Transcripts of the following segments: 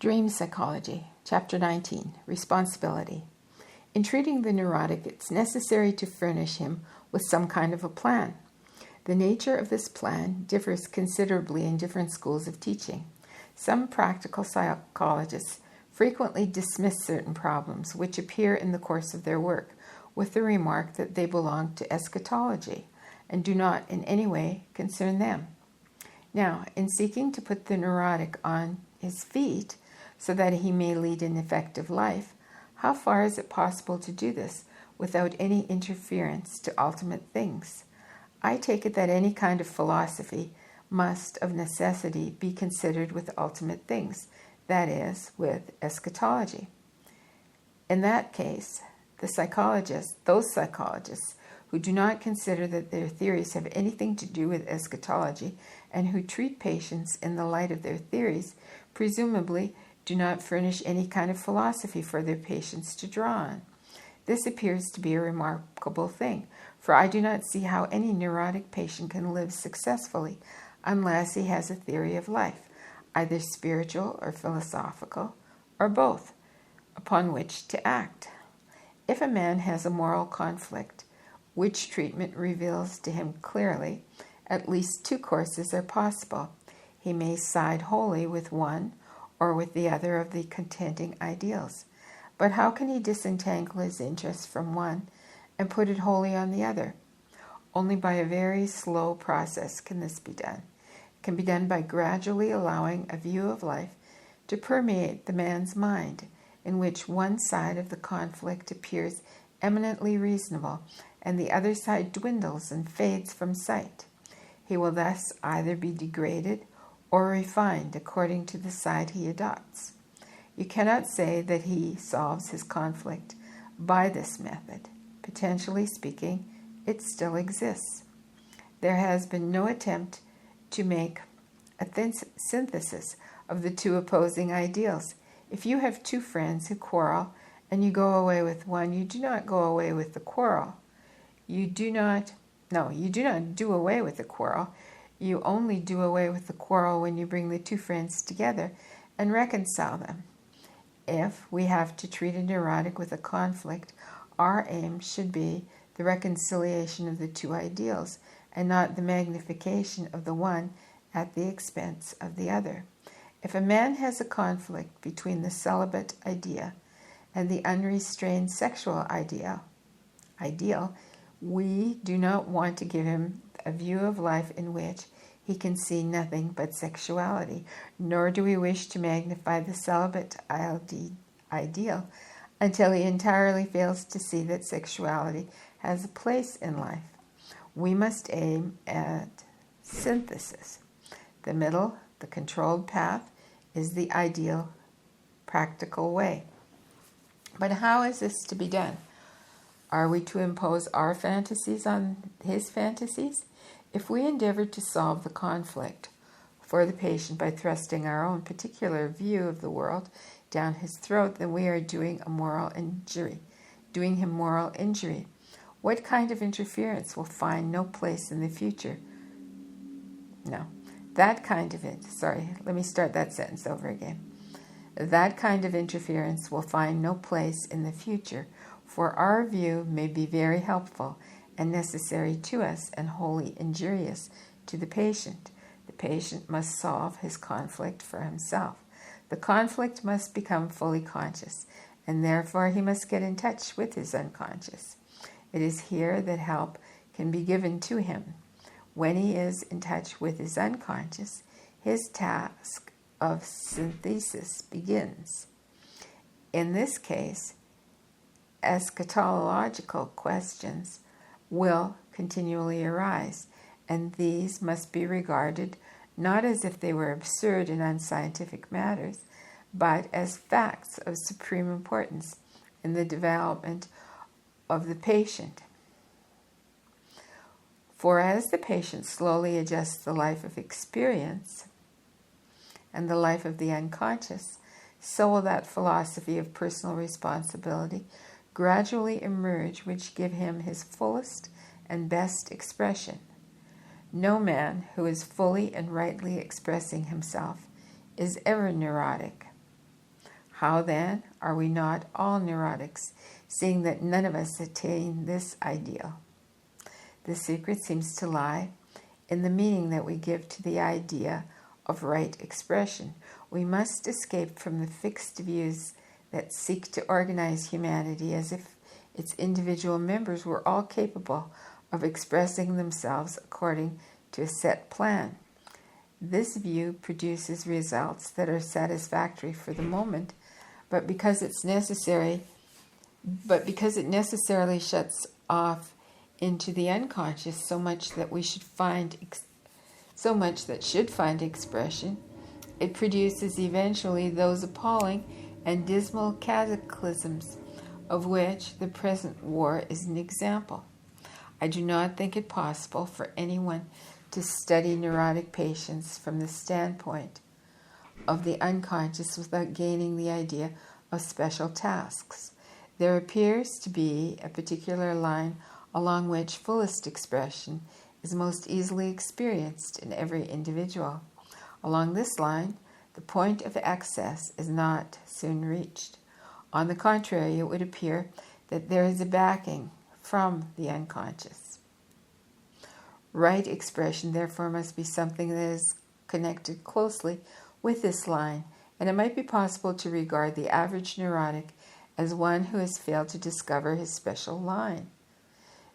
Dream Psychology, Chapter 19, Responsibility. In treating the neurotic, it's necessary to furnish him with some kind of a plan. The nature of this plan differs considerably in different schools of teaching. Some practical psychologists frequently dismiss certain problems which appear in the course of their work with the remark that they belong to eschatology and do not in any way concern them. Now, in seeking to put the neurotic on his feet so that he may lead an effective life, how far is it possible to do this without any interference to ultimate things? I take it that any kind of philosophy must of necessity be considered with ultimate things, that is, with eschatology. In that case, those psychologists who do not consider that their theories have anything to do with eschatology and who treat patients in the light of their theories, presumably do not furnish any kind of philosophy for their patients to draw on. This appears to be a remarkable thing, for I do not see how any neurotic patient can live successfully unless he has a theory of life, either spiritual or philosophical, or both, upon which to act. If a man has a moral conflict, which treatment reveals to him clearly, at least two courses are possible. He may side wholly with one or with the other of the contending ideals. But how can he disentangle his interest from one and put it wholly on the other? Only by a very slow process can this be done. It can be done by gradually allowing a view of life to permeate the man's mind, in which one side of the conflict appears eminently reasonable and the other side dwindles and fades from sight. He will thus either be degraded or refined according to the side he adopts. You cannot say that he solves his conflict by this method. Potentially speaking, it still exists. There has been no attempt to make a synthesis of the two opposing ideals. If you have two friends who quarrel and you go away with one, you do not go away with the quarrel. You do not do away with the quarrel. You only do away with the quarrel when you bring the two friends together and reconcile them. If we have to treat a neurotic with a conflict, our aim should be the reconciliation of the two ideals and not the magnification of the one at the expense of the other. If a man has a conflict between the celibate idea and the unrestrained sexual ideal, we do not want to give him a view of life in which he can see nothing but sexuality, nor do we wish to magnify the celibate ideal until he entirely fails to see that sexuality has a place in life. We must aim at synthesis. The middle, the controlled path, is the ideal, practical way. But how is this to be done? Are we to impose our fantasies on his fantasies? If we endeavor to solve the conflict for the patient by thrusting our own particular view of the world down his throat, then we are doing him moral injury. What kind of interference will find no place in the future? That kind of interference will find no place in the future, for our view may be very helpful and necessary to us and wholly injurious to the patient. The patient must solve his conflict for himself. The conflict must become fully conscious, and therefore he must get in touch with his unconscious. It is here that help can be given to him. When he is in touch with his unconscious, his task of synthesis begins. In this case, eschatological questions will continually arise, and these must be regarded not as if they were absurd and unscientific matters, but as facts of supreme importance in the development of the patient. For as the patient slowly adjusts the life of experience and the life of the unconscious, so will that philosophy of personal responsibility gradually emerge which give him his fullest and best expression. No man who is fully and rightly expressing himself is ever neurotic. How then are we not all neurotics, seeing that none of us attain this ideal? The secret seems to lie in the meaning that we give to the idea of right expression. We must escape from the fixed views that seek to organize humanity as if its individual members were all capable of expressing themselves according to a set plan. This view produces results that are satisfactory for the moment, but because it necessarily shuts off into the unconscious so much that should find expression, it produces eventually those appalling and dismal cataclysms of which the present war is an example. I do not think it possible for anyone to study neurotic patients from the standpoint of the unconscious without gaining the idea of special tasks. There appears to be a particular line along which fullest expression is most easily experienced in every individual. Along this line, the point of excess is not soon reached. On the contrary, it would appear that there is a backing from the unconscious. Right expression, therefore, must be something that is connected closely with this line, and it might be possible to regard the average neurotic as one who has failed to discover his special line.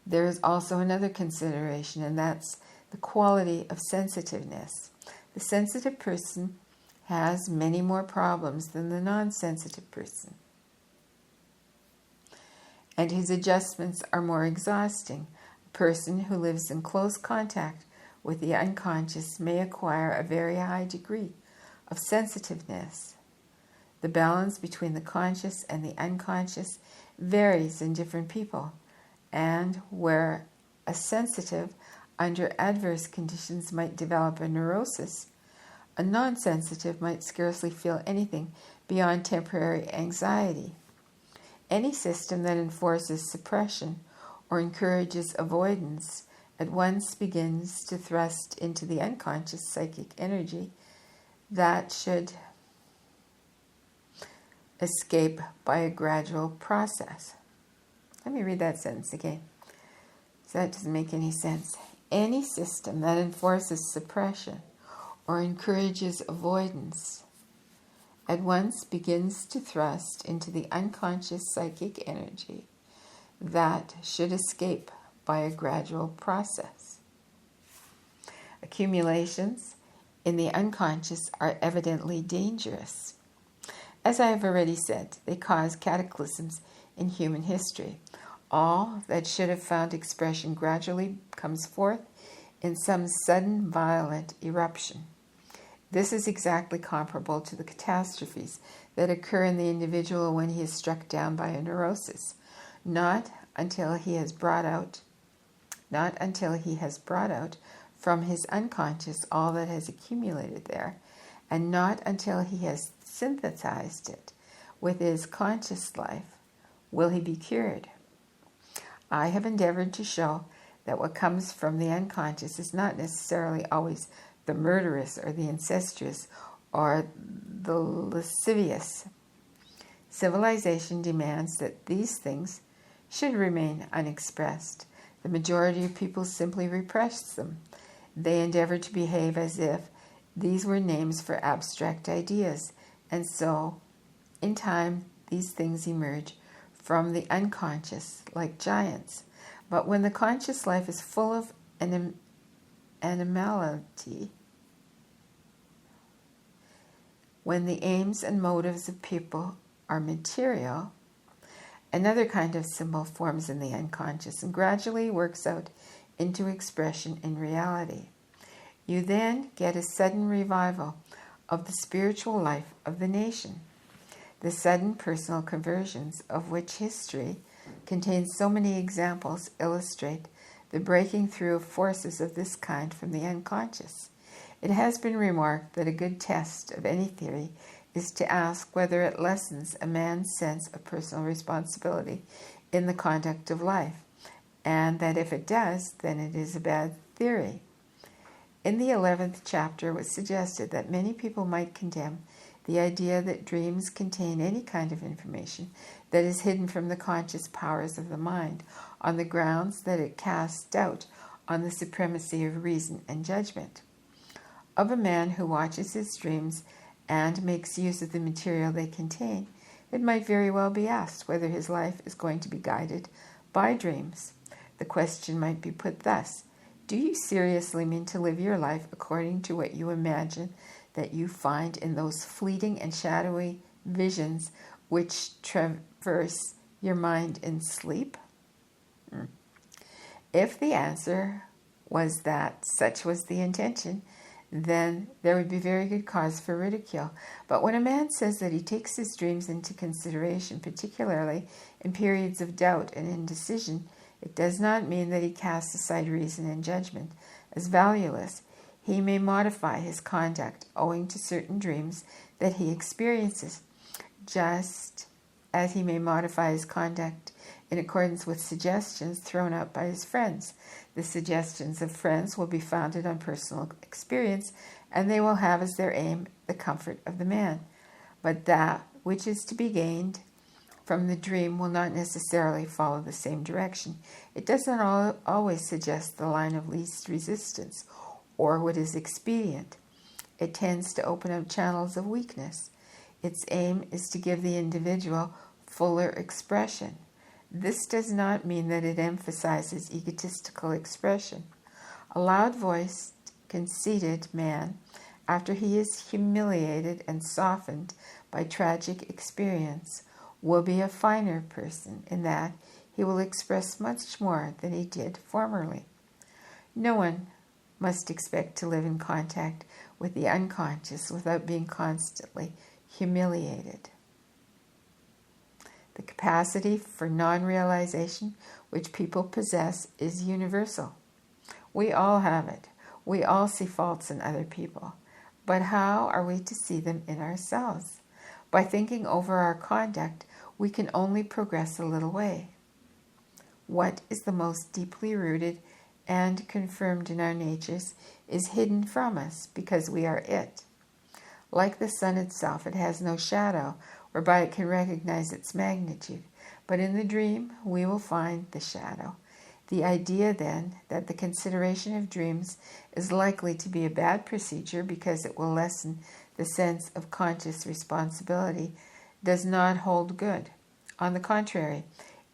There is also another consideration, and that's the quality of sensitiveness. The sensitive person has many more problems than the non-sensitive person, and his adjustments are more exhausting. A person who lives in close contact with the unconscious may acquire a very high degree of sensitiveness. The balance between the conscious and the unconscious varies in different people, and where a sensitive under adverse conditions might develop a neurosis, a non-sensitive might scarcely feel anything beyond temporary anxiety. Any system that enforces suppression or encourages avoidance at once begins to thrust into the unconscious psychic energy that should escape by a gradual process. Let me read that sentence again, so that doesn't make any sense. Any system that enforces suppression or encourages avoidance at once begins to thrust into the unconscious psychic energy that should escape by a gradual process. Accumulations in the unconscious are evidently dangerous. As I have already said, they cause cataclysms in human history. All that should have found expression gradually comes forth in some sudden violent eruption. This is exactly comparable to the catastrophes that occur in the individual when he is struck down by a neurosis. Not until he has brought out from his unconscious all that has accumulated there, and not until he has synthesized it with his conscious life, will he be cured. I have endeavored to show that what comes from the unconscious is not necessarily always the murderous or the incestuous or the lascivious. Civilization demands that these things should remain unexpressed. The majority of people simply repress them. They endeavor to behave as if these were names for abstract ideas, and so, in time, these things emerge from the unconscious like giants. But when the conscious life is full of animality, when the aims and motives of people are material, another kind of symbol forms in the unconscious and gradually works out into expression in reality. You then get a sudden revival of the spiritual life of the nation. The sudden personal conversions, of which history contains so many examples, illustrate the breaking through of forces of this kind from the unconscious. It has been remarked that a good test of any theory is to ask whether it lessens a man's sense of personal responsibility in the conduct of life, and that if it does, then it is a bad theory. In the 11th chapter, it was suggested that many people might condemn the idea that dreams contain any kind of information that is hidden from the conscious powers of the mind, on the grounds that it casts doubt on the supremacy of reason and judgment. Of a man who watches his dreams and makes use of the material they contain, it might very well be asked whether his life is going to be guided by dreams. The question might be put thus: do you seriously mean to live your life according to what you imagine that you find in those fleeting and shadowy visions which traverse your mind in sleep? If the answer was that such was the intention, then there would be very good cause for ridicule. But when a man says that he takes his dreams into consideration, particularly in periods of doubt and indecision, it does not mean that he casts aside reason and judgment as valueless. He may modify his conduct owing to certain dreams that he experiences, just as he may modify his conduct in accordance with suggestions thrown out by his friends. The suggestions of friends will be founded on personal experience, and they will have as their aim the comfort of the man. But that which is to be gained from the dream will not necessarily follow the same direction. It does not always suggest the line of least resistance or what is expedient. It tends to open up channels of weakness. Its aim is to give the individual fuller expression. This does not mean that it emphasizes egotistical expression. A loud-voiced, conceited man, after he is humiliated and softened by tragic experience, will be a finer person in that he will express much more than he did formerly. No one must expect to live in contact with the unconscious without being constantly humiliated. The capacity for non-realization which people possess is universal. We all have it. We all see faults in other people. But how are we to see them in ourselves? By thinking over our conduct, we can only progress a little way. What is the most deeply rooted and confirmed in our natures is hidden from us because we are it. Like the sun itself, it has no shadow whereby it can recognize its magnitude. But in the dream, we will find the shadow. The idea, then, that the consideration of dreams is likely to be a bad procedure because it will lessen the sense of conscious responsibility does not hold good. On the contrary,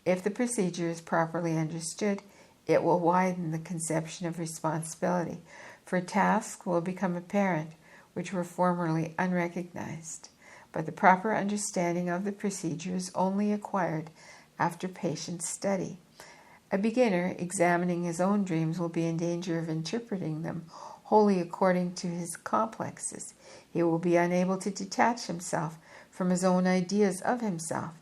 if the procedure is properly understood, it will widen the conception of responsibility, for tasks will become apparent which were formerly unrecognized. But the proper understanding of the procedure is only acquired after patient study. A beginner examining his own dreams will be in danger of interpreting them wholly according to his complexes. He will be unable to detach himself from his own ideas of himself.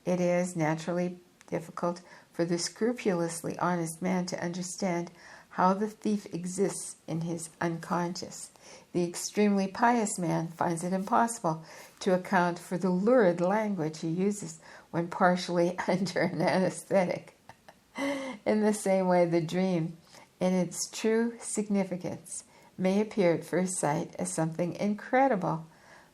It is naturally difficult for the scrupulously honest man to understand how the thief exists in his unconscious. The extremely pious man finds it impossible to account for the lurid language he uses when partially under an anesthetic. In the same way, the dream, in its true significance, may appear at first sight as something incredible,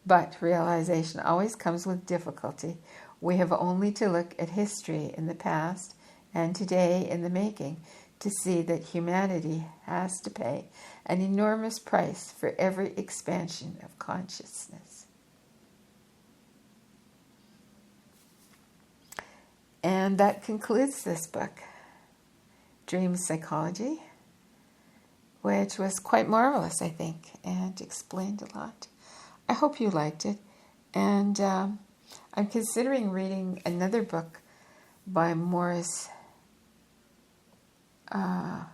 but realization always comes with difficulty. We have only to look at history in the past and today in the making to see that humanity has to pay an enormous price for every expansion of consciousness. And that concludes this book, Dream Psychology, which was quite marvelous, I think, and explained a lot. I hope you liked it. And I'm considering reading another book by Maurice, what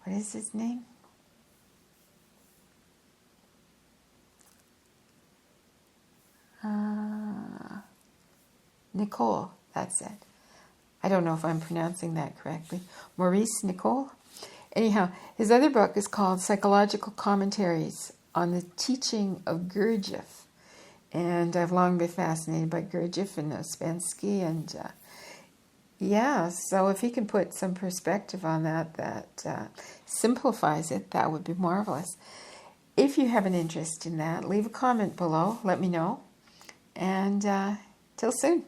is his name? Nicoll, that's it. I don't know if I'm pronouncing that correctly. Maurice Nicoll. Anyhow, his other book is called Psychological Commentaries on the Teaching of Gurdjieff. And I've long been fascinated by Gurdjieff and Ouspensky. And so if he can put some perspective on that simplifies it, that would be marvelous. If you have an interest in that, leave a comment below. Let me know. And till soon.